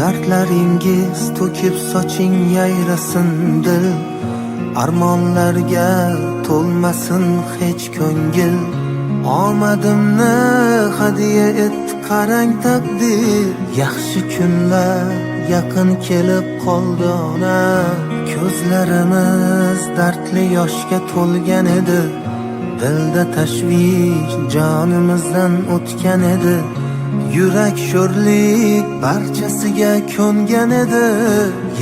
Dardlaringiz to'kib soching yayrasin dil, armonlarga to'lmasin hech ko'ngil. Omadimni hadiya etdi qarang taqdir, yaxshi kunlar yaqin kelib qoldi ona. Ko'zlarimiz dardli yoshga to'lgan edi, dilda tashvish jonimizdan o'tgan edi. Yurak sho'rlik barchasiga ko'ngan edi,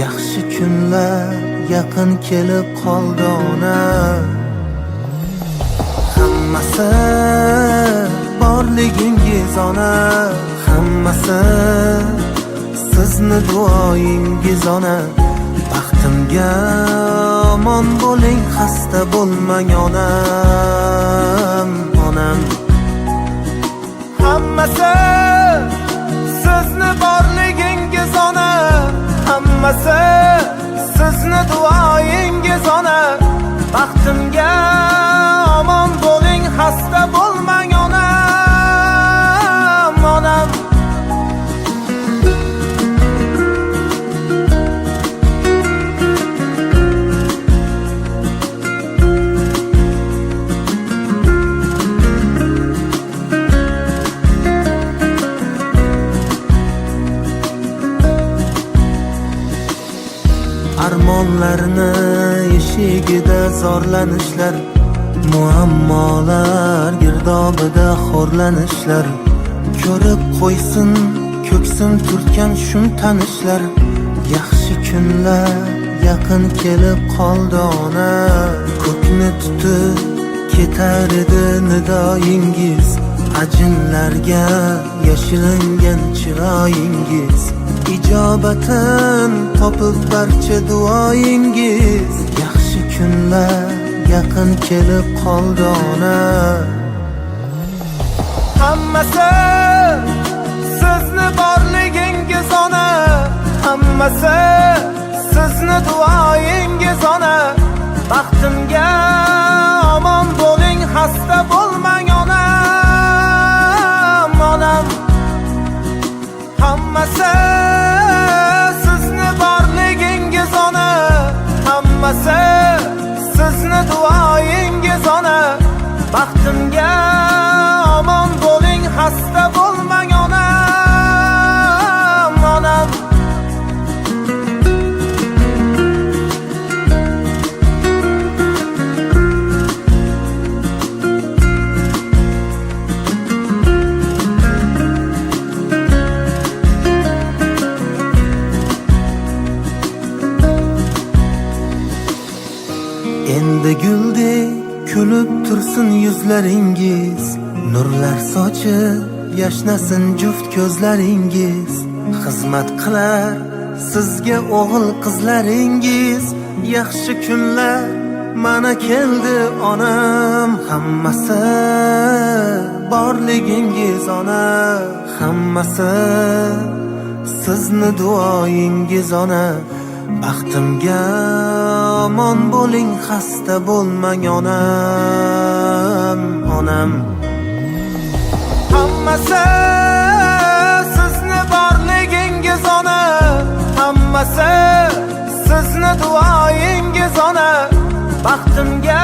yaxshi kunlar yaqin kelib qoldi ona. Hammasi borligingiz ona, hammasi sizni duoyingiz ona. Baxtimga omon bo'ling, xasta bo'lmang onam, onam. Hammasi sizni borligingiz ona, hammasi sizni duoyingiz ona. Baxtimga omon bo'ling, xasta bo'lmang onam, onam. Armonlarni eshigida zorlanishlar, muammolar girdobida xo'rlanishlar. Ko'rib qo'ysin ko'ksim turtgan shum tanishlar, yaxshi kunlar yaqin kelib qoldi ona. Ko'kni tutib ketar edi nidoyingiz, ajinlarga yashiringan chiroyingiz. Ijobatin topib barcha duoyingiz, yaxshi kunlar yaqin kelib qoldi ona. Hammasi sizni borligingiz ona, hammasi sizni duoyingiz ona. Baxtimga omon bo'ling, xasta bo'lmang onam, onam. Hammasi sizni borligingiz ona, hammasi sizni duoyingiz ona. Baxtimga omon bo'ling, xasta bo'lmang onam, onam. Endi guldek kulib tursin yuzlaringiz, nurlar sochib yashnasin juft ko'zlaringiz. Xizmat qilar sizga o'g'il qizlaringiz, yaxshi kunlar mana keldi onam. Hammasi borligingiz ona, hammasi sizni duoyingiz ona. Baxtimga omon bo'ling, xasta bo'lmang onam, onam. Hammasi sizni borligingiz ona, hammasi sizni duoyingiz ona. Baxtimga